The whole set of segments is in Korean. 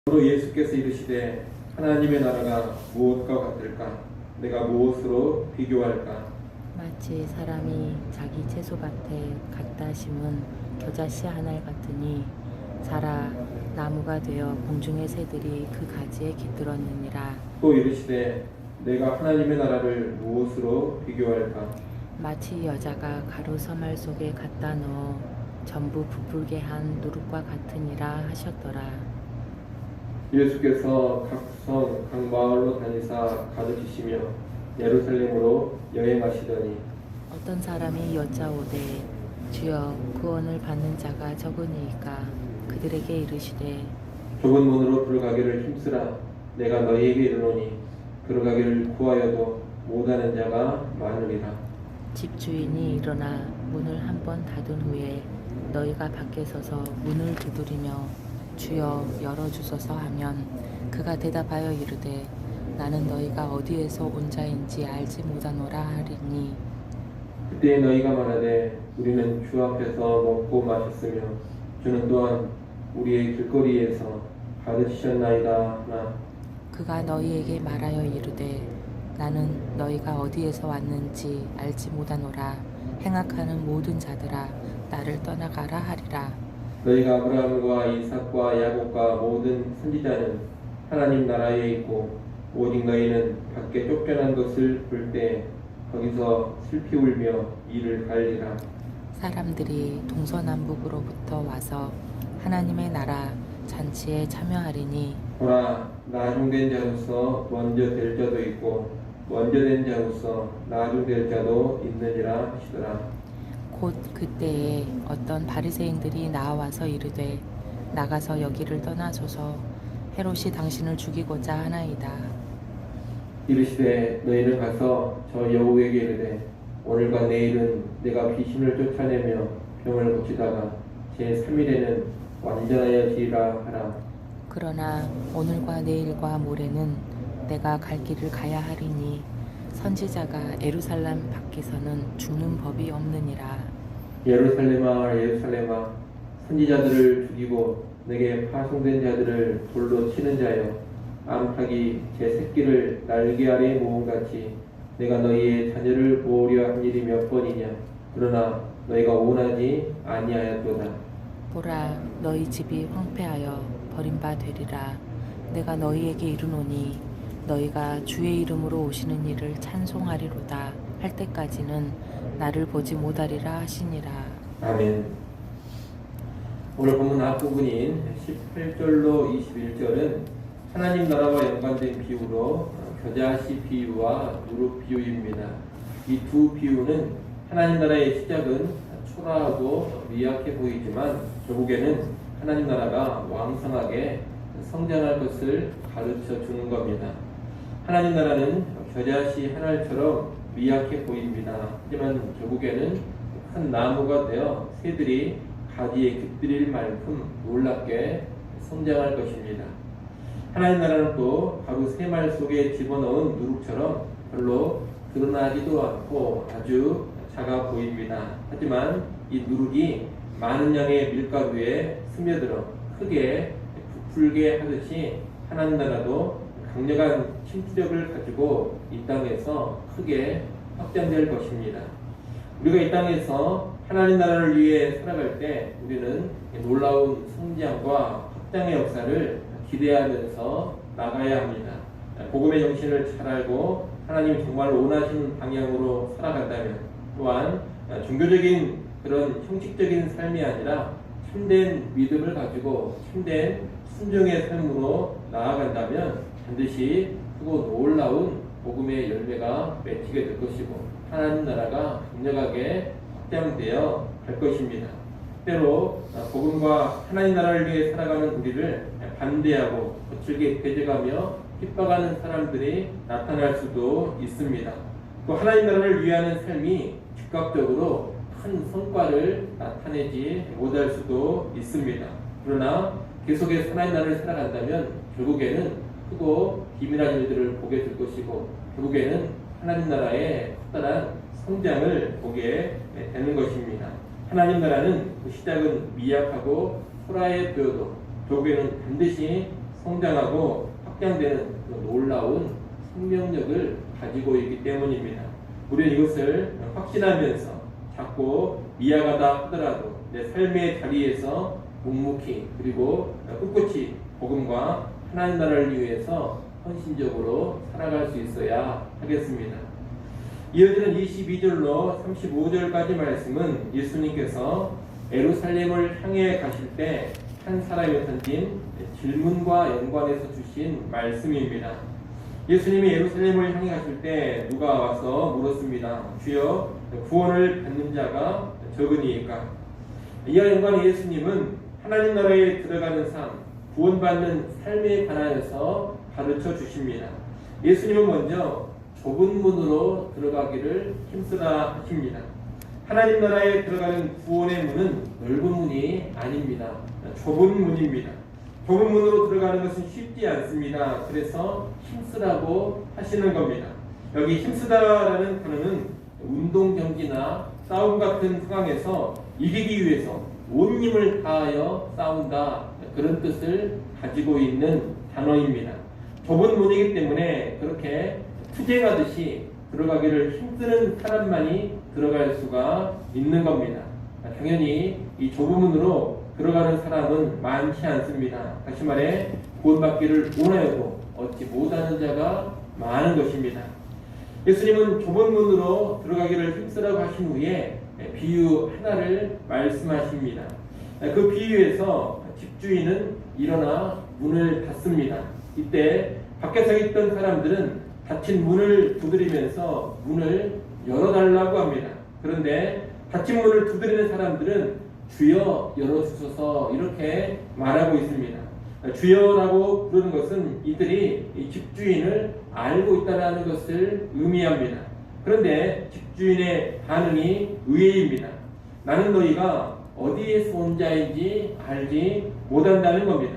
로 예수께서 이르시되 하나님의 나라가 무엇과 같을까? 내가 무엇으로 비교할까? 마치 사람이 자기 채소밭에 갖다 심은 겨자씨 한 알 같으니 자라 나무가 되어 공중의 새들이 그 가지에 깃들었느니라. 또 이르시되 내가 하나님의 나라를 무엇으로 비교할까? 마치 여자가 가루 서말 속에 갖다 넣어 전부 부풀게 한 누룩과 같으니라 하셨더라. 예수께서 각성 각 마을로 다니사 가르치시며 예루살렘으로 여행하시더니 어떤 사람이 여짜오되 주여 구원을 받는 자가 적으니이까 그들에게 이르시되 좁은 문으로 들어가기를 힘쓰라. 내가 너희에게 이르노니 들어가기를 구하여도 못하는 자가 많으리라. 집주인이 일어나 문을 한 번 닫은 후에 너희가 밖에 서서 문을 두드리며 주여 열어주소서 하면 그가 대답하여 이르되 나는 너희가 어디에서 온 자인지 알지 못하노라 하리니 그때 너희가 말하되 우리는 주 앞에서 먹고 마셨으며 주는 또한 우리의 길거리에서 가르치셨나이다 하나. 그가 너희에게 말하여 이르되 나는 너희가 어디에서 왔는지 알지 못하노라. 행악하는 모든 자들아 나를 떠나가라 하리라. 너희가 아브라함과 이삭과 야곱과 모든 선지자는 하나님 나라에 있고 오직 너희는 밖에 쫓겨난 것을 볼 때 거기서 슬피 울며 이를 갈리라. 사람들이 동서남북으로부터 와서 하나님의 나라 잔치에 참여하리니 보라, 나중된 자로서 먼저 될 자도 있고 먼저 된 자로서 나중될 자도 있느니라 하시더라. 곧 그때에 어떤 바리새인들이 나와서 이르되 나가서 여기를 떠나소서 헤롯이 당신을 죽이고자 하나이다. 이르시되 너희는 가서 저 여우에게 이르되 오늘과 내일은 내가 귀신을 쫓아내며 병을 고치다가 제3일에는 완전하여지리라 하라. 그러나 오늘과 내일과 모레는 내가 갈 길을 가야 하리니 선지자가 예루살렘 밖에서는 죽는 법이 없느니라. 예루살렘아 예루살렘아 선지자들을 죽이고 내게 파송된 자들을 돌로 치는 자여 암탉이 제 새끼를 날개 아래 모음같이 내가 너희의 자녀를 모으려 한 일이 몇 번이냐. 그러나 너희가 원하지 아니하였도다. 보라 너희 집이 황폐하여 버림바 되리라. 내가 너희에게 이르노니 너희가 주의 이름으로 오시는 이를 찬송하리로다 할 때까지는 나를 보지 못하리라 하시니라. 아멘. 오늘 본문 앞부분인 18절로 21절은 하나님 나라와 연관된 비유로 겨자씨 비유와 누룩 비유입니다. 이 두 비유는 하나님 나라의 시작은 초라하고 미약해 보이지만 결국에는 하나님 나라가 왕성하게 성장할 것을 가르쳐 주는 겁니다. 하나님 나라는 겨자씨 한 알처럼 미약해 보입니다. 하지만 결국에는 큰 나무가 되어 새들이 가지에 깃들일 만큼 놀랍게 성장할 것입니다. 하나님 나라는 또 바로 새말 속에 집어넣은 누룩처럼 별로 드러나지도 않고 아주 작아 보입니다. 하지만 이 누룩이 많은 양의 밀가루에 스며들어 크게 부풀게 하듯이 하나님 나라도 강력한 침투력을 가지고 이 땅에서 크게 확장될 것입니다. 우리가 이 땅에서 하나님 나라를 위해 살아갈 때 우리는 놀라운 성장과 확장의 역사를 기대하면서 나가야 합니다. 복음의 정신을 잘 알고 하나님이 정말 원하시는 방향으로 살아간다면 또한 종교적인 그런 형식적인 삶이 아니라 참된 믿음을 가지고 참된 순종의 삶으로 나아간다면 반드시 크고 놀라운 복음의 열매가 맺히게 될 것이고 하나님 나라가 강력하게 확장되어 갈 것입니다. 때로 복음과 하나님 나라를 위해 살아가는 우리를 반대하고 거칠게 대적하며 핍박하는 사람들이 나타날 수도 있습니다. 또 하나님 나라를 위하는 삶이 즉각적으로 큰 성과를 나타내지 못할 수도 있습니다. 그러나 계속해서 하나님 나라를 살아간다면 결국에는 크고 기민한 일들을 보게 될 것이고 결국에는 하나님 나라의 커다란 성장을 보게 되는 것입니다. 하나님 나라는 그 시작은 미약하고 초라해 보여도 결국에는 반드시 성장하고 확장되는 그 놀라운 생명력을 가지고 있기 때문입니다. 우리는 이것을 확신하면서 자꾸 미약하다 하더라도 내 삶의 자리에서 묵묵히 그리고 꿋꿋이 복음과 하나님 나라를 위해서 헌신적으로 살아갈 수 있어야 하겠습니다. 이어지는 22절로 35절까지 말씀은 예수님께서 예루살렘을 향해 가실 때 한 사람이 던진 질문과 연관해서 주신 말씀입니다. 예수님이 예루살렘을 향해 가실 때 누가 와서 물었습니다. 주여, 구원을 받는 자가 적으니까? 이와 연관해 예수님은 하나님 나라에 들어가는 삶, 구원받는 삶에 관하여서 가르쳐 주십니다. 예수님은 먼저 좁은 문으로 들어가기를 힘쓰라 하십니다. 하나님 나라에 들어가는 구원의 문은 넓은 문이 아닙니다. 좁은 문입니다. 좁은 문으로 들어가는 것은 쉽지 않습니다. 그래서 힘쓰라고 하시는 겁니다. 여기 힘쓰다라는 단어는 운동 경기나 싸움 같은 상황에서 이기기 위해서 온 힘을 다하여 싸운다, 그런 뜻을 가지고 있는 단어입니다. 좁은 문이기 때문에 그렇게 투쟁하듯이 들어가기를 힘쓰는 사람만이 들어갈 수가 있는 겁니다. 당연히 이 좁은 문으로 들어가는 사람은 많지 않습니다. 다시 말해 구원받기를 원하여도 얻지 못하는 자가 많은 것입니다. 예수님은 좁은 문으로 들어가기를 힘쓰라고 하신 후에 비유 하나를 말씀하십니다. 그 비유에서 집주인은 일어나 문을 닫습니다. 이때 밖에 서 있던 사람들은 닫힌 문을 두드리면서 문을 열어달라고 합니다. 그런데 닫힌 문을 두드리는 사람들은 주여 열어주소서 이렇게 말하고 있습니다. 주여라고 부르는 것은 이들이 이 집주인을 알고 있다는 것을 의미합니다. 그런데 집주인의 반응이 의외입니다. 나는 너희가 어디에서 온 자인지 알지 못한다는 겁니다.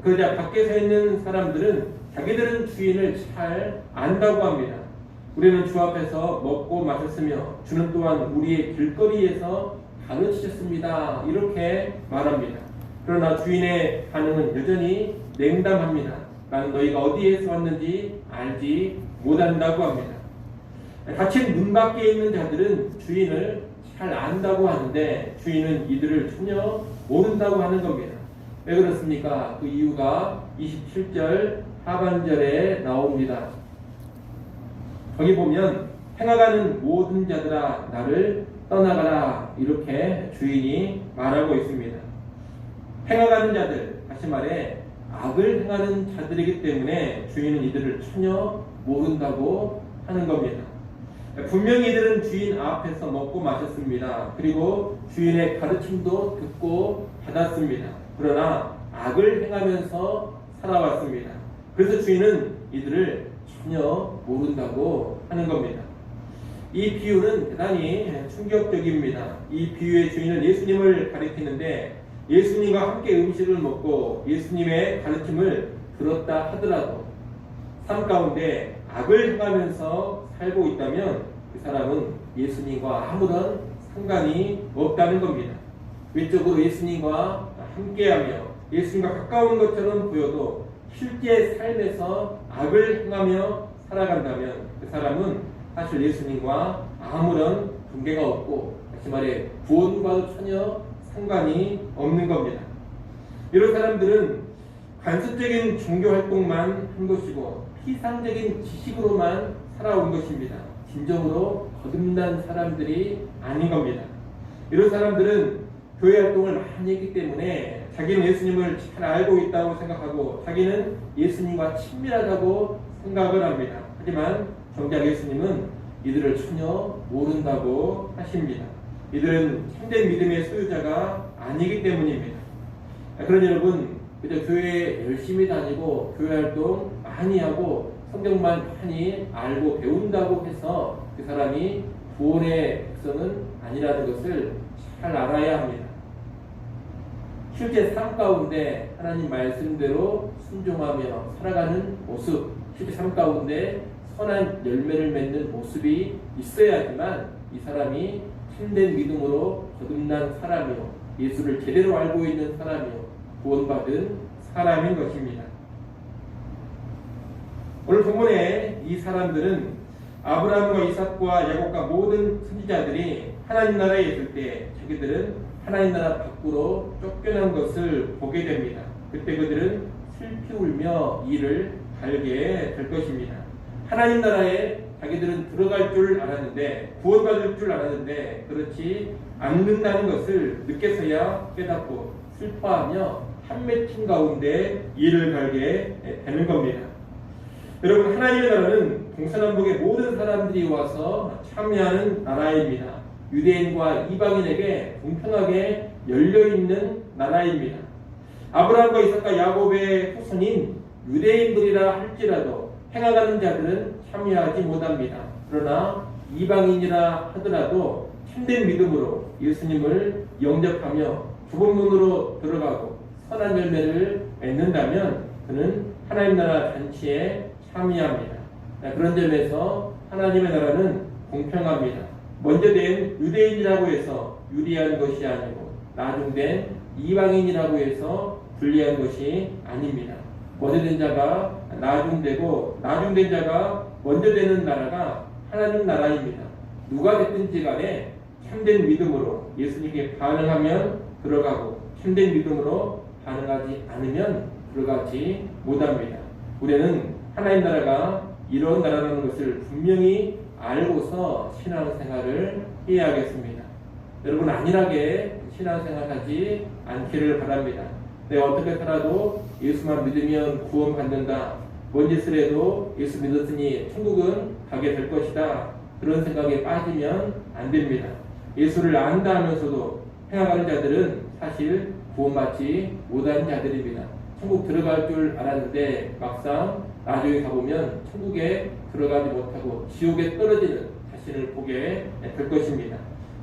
그러자 밖에 서 있는 사람들은 자기들은 주인을 잘 안다고 합니다. 우리는 주 앞에서 먹고 마셨으며 주는 또한 우리의 길거리에서 가르치셨습니다. 이렇게 말합니다. 그러나 주인의 반응은 여전히 냉담합니다. 나는 너희가 어디에서 왔는지 알지 못한다고 합니다. 닫힌 문 밖에 있는 자들은 주인을 잘 안다고 하는데 주인은 이들을 전혀 모른다고 하는 겁니다. 왜 그렇습니까? 그 이유가 27절 하반절에 나옵니다. 거기 보면 행하가는 모든 자들아 나를 떠나가라 이렇게 주인이 말하고 있습니다. 행하가는 자들, 다시 말해 악을 행하는 자들이기 때문에 주인은 이들을 전혀 모른다고 하는 겁니다. 분명히 이들은 주인 앞에서 먹고 마셨습니다. 그리고 주인의 가르침도 듣고 받았습니다. 그러나 악을 행하면서 살아왔습니다. 그래서 주인은 이들을 전혀 모른다고 하는 겁니다. 이 비유는 대단히 충격적입니다. 이 비유의 주인은 예수님을 가리키는데 예수님과 함께 음식을 먹고 예수님의 가르침을 들었다 하더라도 삶 가운데 악을 행하면서 살고 있다면 그 사람은 예수님과 아무런 상관이 없다는 겁니다. 외적으로 예수님과 함께하며 예수님과 가까운 것처럼 보여도 실제 삶에서 악을 행하며 살아간다면 그 사람은 사실 예수님과 아무런 관계가 없고 다시 말해 구원과도 전혀 상관이 없는 겁니다. 이런 사람들은 관습적인 종교 활동만 한 것이고 피상적인 지식으로만 살아온 것입니다. 진정으로 거듭난 사람들이 아닌 겁니다. 이런 사람들은 교회 활동을 많이 했기 때문에 자기는 예수님을 잘 알고 있다고 생각하고 자기는 예수님과 친밀하다고 생각을 합니다. 하지만 정작 예수님은 이들을 전혀 모른다고 하십니다. 이들은 참된 믿음의 소유자가 아니기 때문입니다. 그런 여러분, 그저 교회에 열심히 다니고 교회 활동 많이 하고 성경만 많이 알고 배운다고 해서 그 사람이 구원의 백성은 아니라는 것을 잘 알아야 합니다. 실제 삶 가운데 하나님 말씀대로 순종하며 살아가는 모습, 실제 삶 가운데 선한 열매를 맺는 모습이 있어야지만 이 사람이 참된 믿음으로 거듭난 사람이요 예수를 제대로 알고 있는 사람이요 구원받은 사람인 것입니다. 오늘 본문에 이 사람들은 아브라함과 이삭과 야곱과 모든 선지자들이 하나님 나라에 있을 때 자기들은 하나님 나라 밖으로 쫓겨난 것을 보게 됩니다. 그때 그들은 슬피 울며 이를 갈게 될 것입니다. 하나님 나라에 자기들은 들어갈 줄 알았는데, 구원받을 줄 알았는데 그렇지 않는다는 것을 늦게서야 깨닫고 슬퍼하며 한맺힌 가운데 이를 갈게 되는 겁니다. 여러분, 하나님의 나라는 동서남북의 모든 사람들이 와서 참여하는 나라입니다. 유대인과 이방인에게 공평하게 열려있는 나라입니다. 아브라함과 이삭과 야곱의 후손인 유대인들이라 할지라도 행하가는 자들은 참여하지 못합니다. 그러나 이방인이라 하더라도 참된 믿음으로 예수님을 영접하며 좁은 문으로 들어가고 선한 열매를 맺는다면 그는 하나님 나라 잔치에 참여합니다. 그런 점에서 하나님의 나라는 공평합니다. 먼저 된 유대인이라고 해서 유리한 것이 아니고 나중된 이방인이라고 해서 불리한 것이 아닙니다. 먼저 된 자가 나중되고 나중된 자가 먼저 되는 나라가 하나님 나라입니다. 누가 됐든지 간에 참된 믿음으로 예수님께 반응하면 들어가고 참된 믿음으로 반응하지 않으면 들어가지 못합니다. 우리는 하나님 나라가 이런 나라라는 것을 분명히 알고서 신앙생활을 해야겠습니다. 여러분, 안일하게 신앙생활하지 않기를 바랍니다. 내가 어떻게 살아도 예수만 믿으면 구원받는다, 뭔 짓을 해도 예수 믿었으니 천국은 가게 될 것이다, 그런 생각에 빠지면 안 됩니다. 예수를 안다 하면서도 행하는 자들은 사실 구원받지 못한 자들입니다. 천국 들어갈 줄 알았는데 막상 나중에 가보면 천국에 들어가지 못하고 지옥에 떨어지는 자신을 보게 될 것입니다.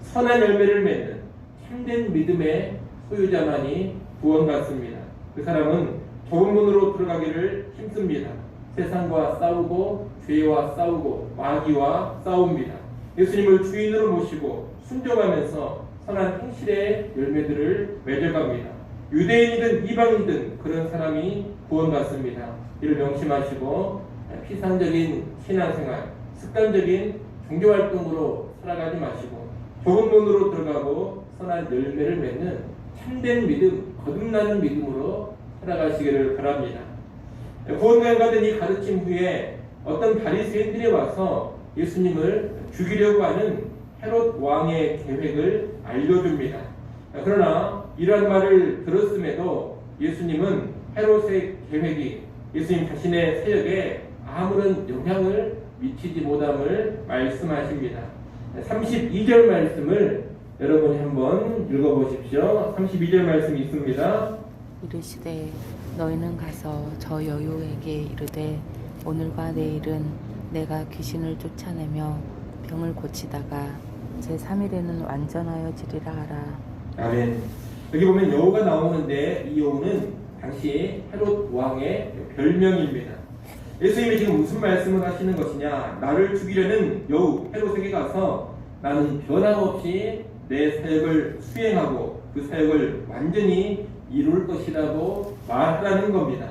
선한 열매를 맺는 참된 믿음의 소유자만이 구원받습니다. 그 사람은 좁은 문으로 들어가기를 힘씁니다. 세상과 싸우고 죄와 싸우고 마귀와 싸웁니다. 예수님을 주인으로 모시고 순종하면서 선한 행실의 열매들을 맺어갑니다. 유대인이든 이방인이든 그런 사람이 구원받습니다. 이를 명심하시고 피상적인 신앙생활, 습관적인 종교활동으로 살아가지 마시고 좁은 문으로 들어가고 선한 열매를 맺는 참된 믿음, 거듭나는 믿음으로 살아가시기를 바랍니다. 구원과 된 이 가르침 후에 어떤 바리새인들이 와서 예수님을 죽이려고 하는 헤롯 왕의 계획을 알려줍니다. 그러나 이러한 말을 들었음에도 예수님은 헤롯의 계획이 예수님 자신의 사역에 아무런 영향을 미치지 못함을 말씀하십니다. 32절 말씀을 여러분이 한번 읽어보십시오. 32절 말씀이 있습니다. 이르시되 너희는 가서 저 여우에게 이르되 오늘과 내일은 내가 귀신을 쫓아내며 병을 고치다가 제3일에는 완전하여 지리라 하라. 아멘. 여기 보면 여우가 나오는데 이 여우는 당시 헤롯 왕의 별명입니다. 예수님이 지금 무슨 말씀을 하시는 것이냐? 나를 죽이려는 여우 헤롯에게 가서 나는 변함없이 내 사역을 수행하고 그 사역을 완전히 이룰 것이라고 말하라는 겁니다.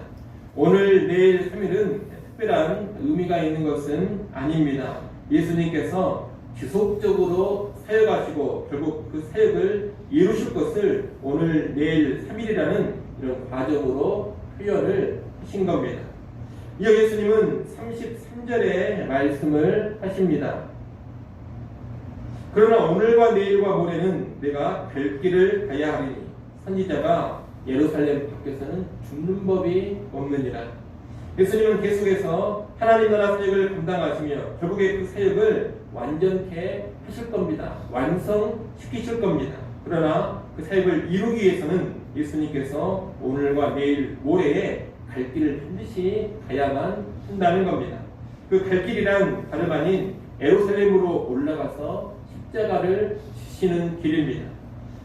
오늘, 내일, 3일은 특별한 의미가 있는 것은 아닙니다. 예수님께서 지속적으로 사역하시고 결국 그 사역을 이루실 것을 오늘, 내일, 3일이라는 이런 과정으로 표현을 하신 겁니다. 이어 예수님은 33절의 말씀을 하십니다. 그러나 오늘과 내일과 모레는 내가 갈 길을 가야 하리니 선지자가 예루살렘 밖에서는 죽는 법이 없느니라. 예수님은 계속해서 하나님 나라 사역을 감당하시며 결국에 그 사역을 완전케 하실 겁니다. 완성시키실 겁니다. 그러나 그 사역을 이루기 위해서는 예수님께서 오늘과 내일, 모레에 갈 길을 반드시 가야만 한다는 겁니다. 그 갈 길이란 다름 아닌 예루살렘으로 올라가서 십자가를 지시는 길입니다.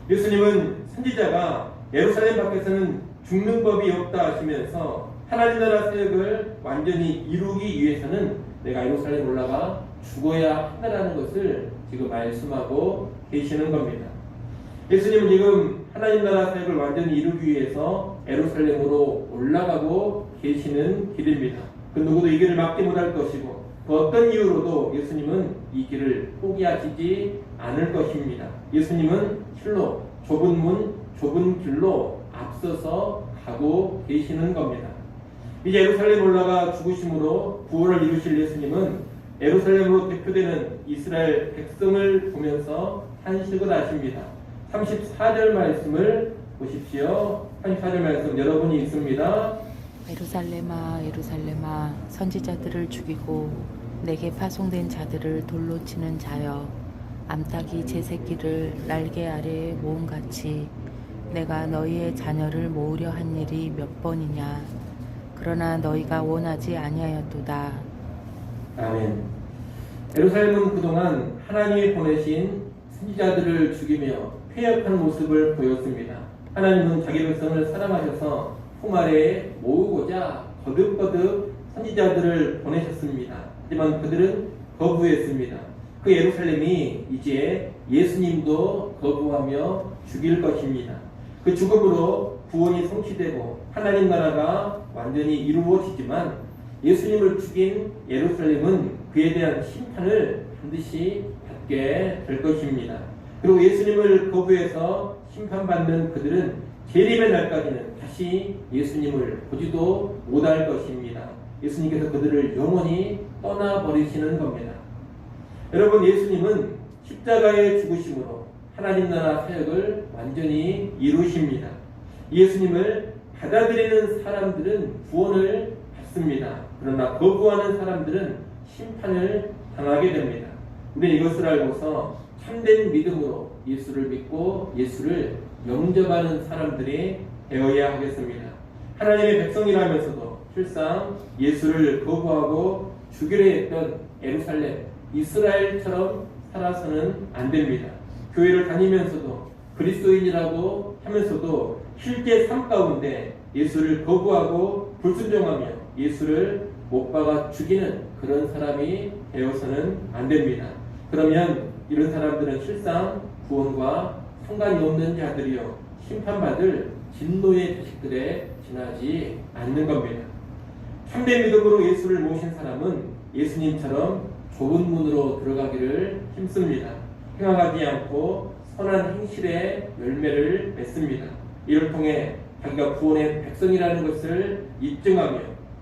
예수님은 선지자가 예루살렘 밖에서는 죽는 법이 없다 하시면서 하나님 나라 사역을 완전히 이루기 위해서는 내가 예루살렘 올라가 죽어야 한다는 것을 지금 말씀하고 계시는 겁니다. 예수님은 지금 하나님 나라 사역을 완전히 이루기 위해서 예루살렘으로 올라가고 계시는 길입니다. 그 누구도 이 길을 막지 못할 것이고 그 어떤 이유로도 예수님은 이 길을 포기하시지 않을 것입니다. 예수님은 실로 좁은 문, 좁은 길로 앞서서 가고 계시는 겁니다. 이제 예루살렘 올라가 죽으심으로 구원을 이루실 예수님은 예루살렘으로 대표되는 이스라엘 백성을 보면서 탄식을 하십니다. 34절 말씀을 보십시오. 34절 말씀 여러분이 읽습니다. 예루살렘아 예루살렘아 선지자들을 죽이고 내게 파송된 자들을 돌로 치는 자여 암탉이 제 새끼를 날개 아래에 모음같이 내가 너희의 자녀를 모으려 한 일이 몇 번이냐 그러나 너희가 원하지 아니하였도다. 아멘. 예루살렘은 그동안 하나님이 보내신 선지자들을 죽이며 폐역한 모습을 보였습니다. 하나님은 자기 백성을 사랑하셔서 품 아래에 모으고자 거듭거듭 선지자들을 보내셨습니다. 하지만 그들은 거부했습니다. 그 예루살렘이 이제 예수님도 거부하며 죽일 것입니다. 그 죽음으로 구원이 성취되고 하나님 나라가 완전히 이루어지지만 예수님을 죽인 예루살렘은 그에 대한 심판을 반드시 받게 될 것입니다. 그리고 예수님을 거부해서 심판받는 그들은 재림의 날까지는 다시 예수님을 보지도 못할 것입니다. 예수님께서 그들을 영원히 떠나버리시는 겁니다. 여러분, 예수님은 십자가의 죽으심으로 하나님 나라 사역을 완전히 이루십니다. 예수님을 받아들이는 사람들은 구원을 받습니다. 그러나 거부하는 사람들은 심판을 당하게 됩니다. 우리는 이것을 알고서 참된 믿음으로 예수를 믿고 예수를 영접하는 사람들이 되어야 하겠습니다. 하나님의 백성이라면서도 실상 예수를 거부하고 죽이려 했던 예루살렘, 이스라엘처럼 살아서는 안 됩니다. 교회를 다니면서도 그리스도인이라고 하면서도 실제 삶 가운데 예수를 거부하고 불순종하며 예수를 못 박아 죽이는 그런 사람이 되어서는 안 됩니다. 그러면 이런 사람들은 실상 구원과 상관이 없는 자들이요 심판받을 진노의 자식들에 지나지 않는 겁니다. 참된 믿음으로 예수를 모신 사람은 예수님처럼 좁은 문으로 들어가기를 힘씁니다. 행하지 않고 선한 행실의 열매를 맺습니다. 이를 통해 자기가 구원의 백성이라는 것을 입증하며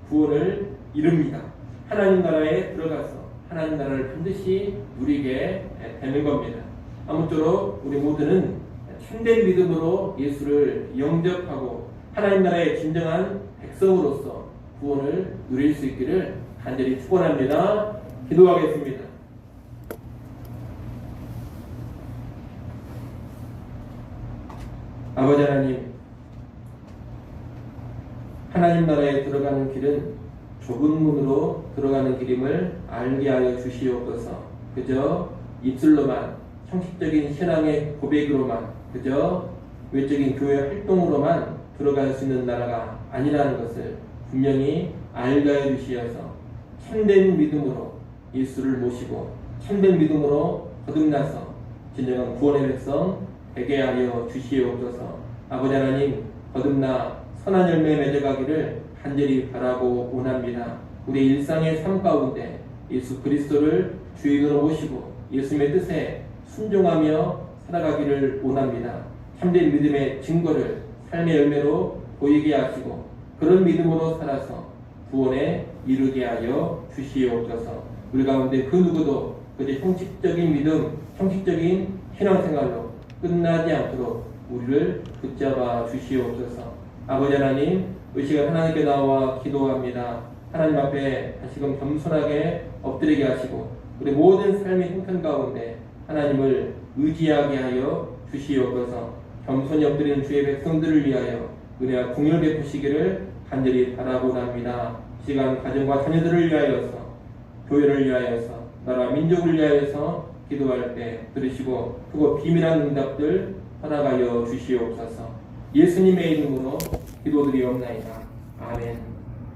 구원을 이룹니다. 하나님 나라에 들어가서 하나님 나라를 반드시 누리게 되는 겁니다. 아무쪼록 우리 모두는 참된 믿음으로 예수를 영접하고 하나님 나라의 진정한 백성으로서 구원을 누릴 수 있기를 간절히 축원합니다. 기도하겠습니다. 아버지 하나님, 하나님 나라에 들어가는 길은 좁은 문으로 들어가는 길임을 알게 하여 주시옵소서. 그저 입술로만, 형식적인 신앙의 고백으로만, 그저 외적인 교회 활동으로만 들어갈 수 있는 나라가 아니라는 것을 분명히 알게 하여 주시어서 참된 믿음으로 예수를 모시고 참된 믿음으로 거듭나서 진정한 구원의 백성 되게 하여 주시옵소서. 아버지 하나님, 거듭나 선한 열매 맺어가기를 간절히 바라고 원합니다. 우리 일상의 삶 가운데 예수 그리스도를 주인으로 모시고 예수님의 뜻에 순종하며 살아가기를 원합니다. 참된 믿음의 증거를 삶의 열매로 보이게 하시고 그런 믿음으로 살아서 구원에 이르게 하여 주시옵소서. 우리 가운데 그 누구도 그저 형식적인 믿음, 형식적인 신앙생활로 끝나지 않도록 우리를 붙잡아 주시옵소서. 아버지 하나님, 이 시간 하나님께 나와 기도합니다. 하나님 앞에 다시금 겸손하게 엎드리게 하시고 우리 모든 삶의 형편 가운데 하나님을 의지하게 하여 주시옵소서. 겸손히 엎드리는 주의 백성들을 위하여 은혜와 공의를 베푸시기를 간절히 바라고합니다. 시간 가정과 자녀들을 위하여서, 교회를 위하여서, 나라 민족을 위하여서 기도할 때 들으시고 크고 비밀한 응답들 허락하여 주시옵소서. 예수님의 이름으로 기도드리옵나이다. 아멘.